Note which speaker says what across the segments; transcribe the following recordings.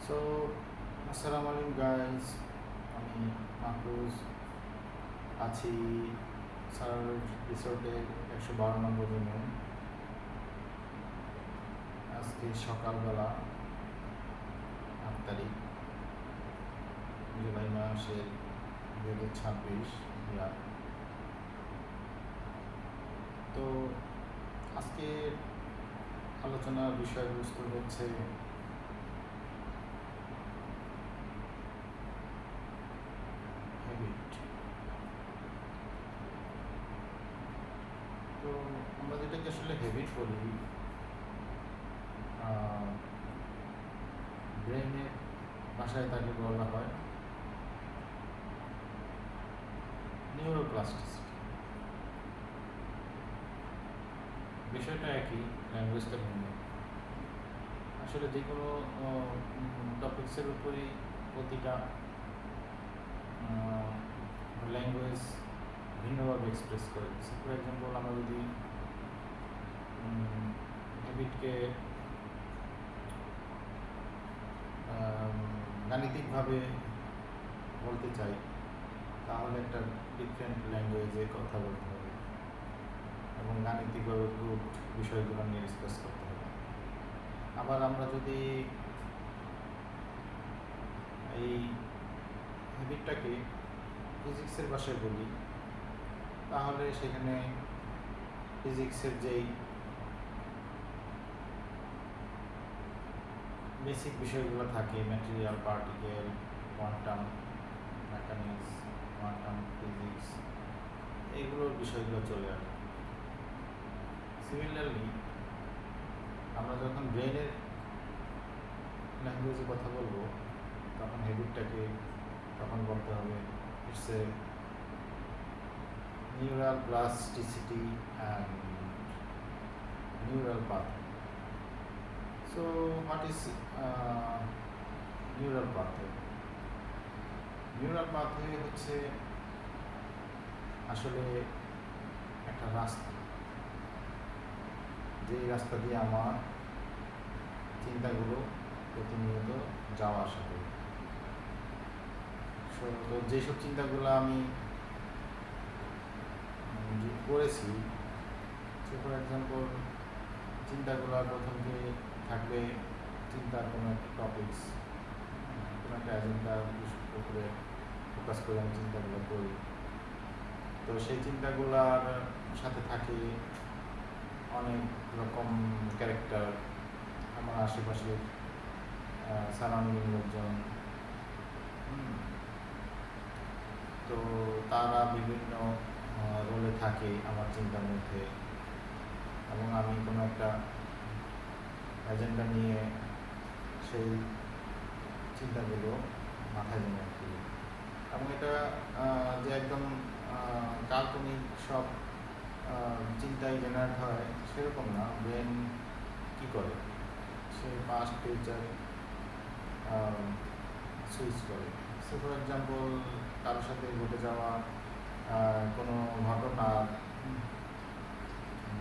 Speaker 1: So আসসালামু আলাইকুম guys, আমি মাহফুজ আছি সার রিসোর্টের 112 নম্বর রুমে। আজকে সকালবেলা 8 তারিখ জুলাই মাসের 2026 ইয়ার। তো আজকে আলোচনার বিষয়বস্তু হচ্ছে হ্যাবিট। তো আমরা যেটাকে আসলে হ্যাবিট বলি, ব্রেনের ভাষায় তাকে বলা হয় নিউরোপ্লাস্টিসিটি। বিষয়টা একই, ল্যাঙ্গুয়েজটা ভিন্ন। আসলে যে কোনো টপিক্সের উপরই প্রতিটা ল্যাঙ্গুয়েজ ভিন্নভাবে এক্সপ্রেস করে। ফর এক্সাম্পল, আমরা যদি হ্যাবিটকে গাণিতিকভাবে বলতে চাই, তাহলে একটা ডিফারেন্ট ল্যাঙ্গুয়েজে কথা বলতে হবে এবং গাণিতিকভাবে প্রুফড বিষয়গুলো নিয়ে ডিসকাস করতে হবে। আবার আমরা যদি এই হ্যাবিটটাকে ফিজিক্সের ভাষায় বলি, তাহলে সেখানে ফিজিক্সের যেই বেসিক বিষয়গুলো থাকে, material, particle, quantum mechanics, quantum physics, এইগুলোর বিষয়গুলো চলে আসে। সিমিলারলি আমরা যখন ব্রেনের ল্যাঙ্গুয়েজে কথা বলবো, তখন হ্যাবিটটাকে তখন বলতে হবে it's a neural plasticity and neural pathway. So what is neural pathway? Neural pathway হচ্ছে আসলে একটা রাস্তা, যে রাস্তা দিয়ে আমার চিন্তাগুলো প্রতিনিয়ত যাওয়া আসা করে। তো যেসব চিন্তাগুলো আমি করেছি, ফর এক্সাম্পল, চিন্তাগুলো প্রথমে থাকবে চিন্তার কোনো একটা টপিক্স, কোনো একটা এজেন্ডার উপরে ফোকাস করে আমি চিন্তাগুলো করি। তো সেই চিন্তাগুলোর সাথে থাকে অনেক রকম ক্যারেক্টার, আমার আশেপাশে সারাউন্ডিং লোকজন। তো তারা বিভিন্ন রোলে থাকে আমার চিন্তার মধ্যে, এবং আমি কোনো একটা এজেন্ডা নিয়ে সেই চিন্তাগুলো মাথায় জমা করি। এবং এটা যে একদম কাল্পনিক সব চিন্তাই জেনারেট হয় সেরকম না। ব্রেন কী করে, সে পাস্ট ফিউচার সুইচ করে। সো ফর এক্সাম্পল, কারোর সাথে ঘটে যাওয়া কোনো ঘটনার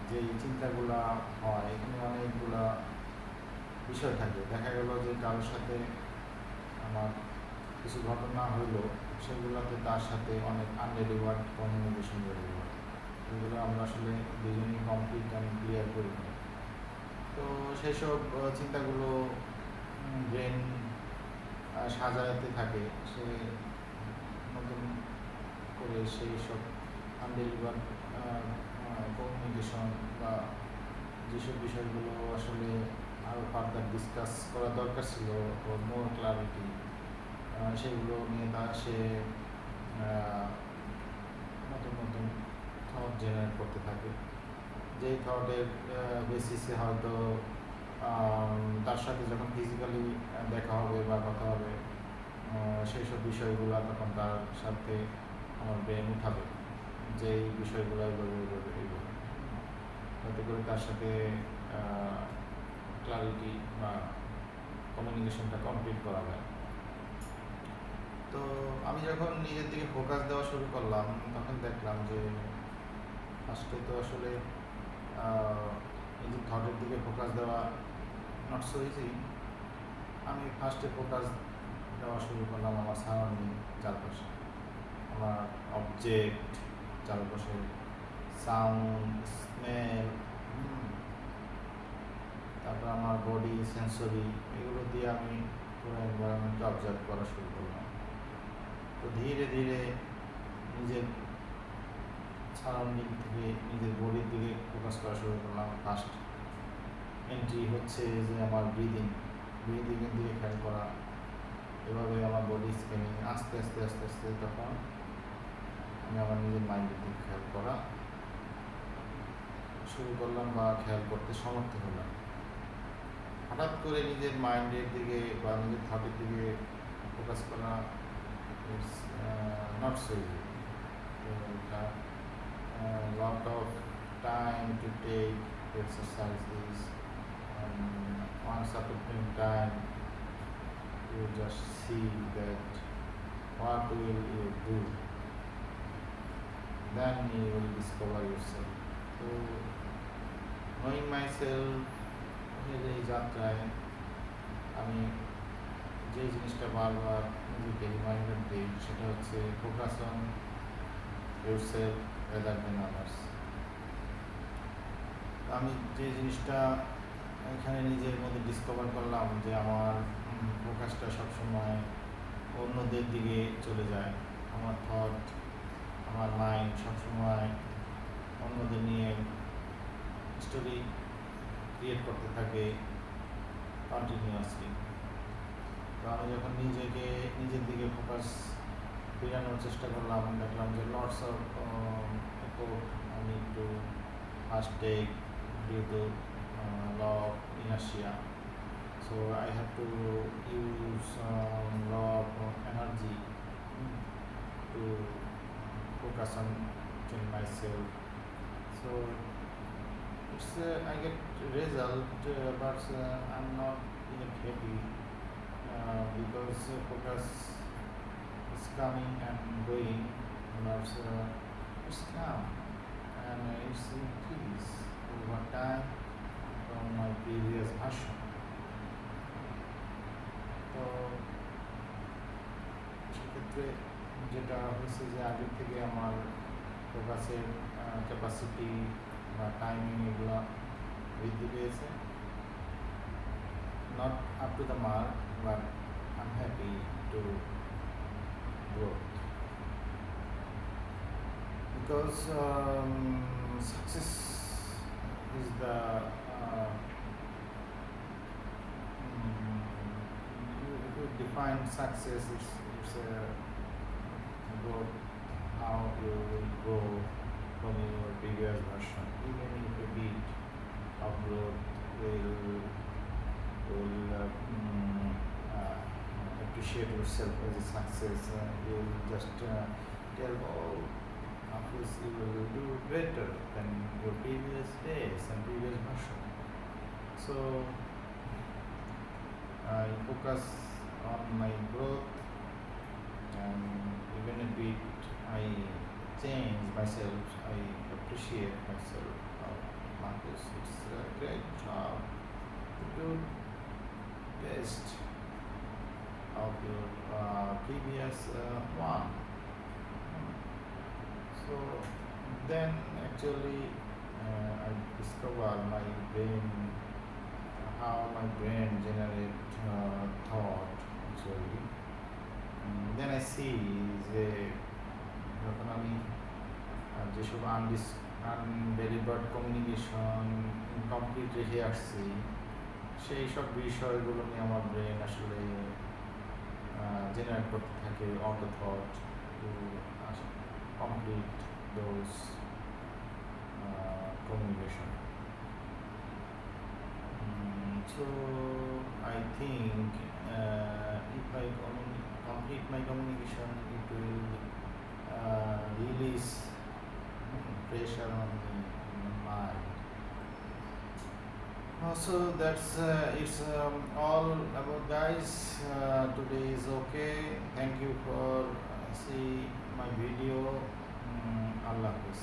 Speaker 1: যেই চিন্তাগুলো হয়, এখানে অনেকগুলা বিষয় থাকে। দেখা গেল যে কারোর সাথে আমার কিছু ঘটনা হইলো, সেগুলোতে তার সাথে অনেক আনডেলিভার্ড কমিউনিকেশন বেড়ে গেল। এগুলো আমরা আসলে দুজনেই কমপ্লিট আমি ক্লিয়ার করি না। তো সেই সব চিন্তাগুলো ব্রেন সাজাতে থাকে, সে নতুন করে সেই সব আনডেলিভার্ড কমিউনিকেশন বা যেসব বিষয়গুলো আসলে আরও ফার্দার ডিসকাস করা দরকার ছিল, মোর ক্লারিটি, সেগুলো নিয়ে সে নতুন নতুন থট জেনারেট করতে থাকে। যেই থটের বেসিসে হয়তো তার সাথে যখন ফিজিক্যালি দেখা হবে বা কথা হবে, সেই সব বিষয়গুলো তখন তার সাথে আমার ব্রেন উঠাবে, যেই বিষয়গুলো এইভাবে যাতে করে তার সাথে ক্লারিটি বা কমিউনিকেশনটা কমপ্লিট করা যায়। তো আমি যখন নিজের দিকে ফোকাস দেওয়া শুরু করলাম, তখন দেখলাম যে ফার্স্টে তো আসলে এই যে থটের দিকে ফোকাস দেওয়া নট সো ইজি। আমি ফার্স্টে ফোকাস দেওয়া শুরু করলাম আমার সারাউন্ডিং, চারপাশে আমার অবজেক্ট, চারপাশে সাউন্ড, স্মেল, তারপর আমার বডি, সেন্সরি, এগুলো দিয়ে আমি পুরো এনভায়রনমেন্টকে অবজার্ভ করা শুরু করলাম। তো ধীরে ধীরে নিজের সারাউন্ডিং থেকে নিজের বডির দিকে ফোকাস করা শুরু করলাম। ফার্স্ট এন্ট্রি হচ্ছে যে আমার ব্রিদিংয়ের দিকে খেয়াল করা, এভাবে আমার বডি স্ক্যানিং, আস্তে আস্তে আস্তে আস্তে তখন আমি আমার নিজের মাইন্ডের দিকে খেয়াল করা শুরু করলাম বা খেয়াল করতে সমর্থ হলাম। হঠাৎ করে নিজের মাইন্ডের দিকে বা নিজের থটের দিকে ফোকাস করা ইটস নট সো ইজি। তো এটা lot of time to take exercises, and once after time you just see that what will you do, then you will discover yourself. So knowing myself এর এই যাত্রায় আমি যে জিনিসটা বারবার নিজেকে রিমাইন্ডার দিই সেটা হচ্ছে focus on yourself rather than others. আমি যে জিনিসটা এখানে নিজের মধ্যে ডিসকভার করলাম যে আমার ফোকাসটা সবসময় অন্যদের দিকে চলে যায়, আমার থট, আমার মাইন্ড সবসময় অন্যদের নিয়ে স্টোরি ক্রিয়েট করতে থাকে কন্টিনিউয়াসলি। তো আমি যখন নিজের দিকে ফোকাস ফিরানোর চেষ্টা করলাম, দেখলাম যে lots of effort I need to first take due to law of inertia. So I have to use law of energy to focus on myself. So it's I get result, but I'm not yet happy because focus is coming and going, but it's calm and it's increase over time from my previous version. তো সেক্ষেত্রে যেটা হয়েছে যে আগে থেকে আমার ফোকাসের capacity বা timing এগুলো বৃদ্ধি পেয়েছে, not up to the mark, but I am happy to grow because success is the if you define success, it's about how you will grow from your previous version. Even if a bit of growth will appreciate yourself as a success, you will just tell, oh, of course you will do better than your previous days and previous version. So I focus on my growth, and even a bit I change myself, I appreciate myself. Marcus, it's a great job. You do best of your previous one. So then actually I discover my brain, how my brain generate thought actually. Then I see যে যখন আমি যেসব undelivered communication incomplete রেখে আসছি, সেই সব বিষয়গুলো নিয়ে আমার ব্রেন আসলে জেনারেট করতে থাকে on the thought to complete those communication. So I think if I complete my communication, it will release pressure on my mind. So that's it's all about, guys. Today is okay. Thank you for see my video. Allah Hafiz.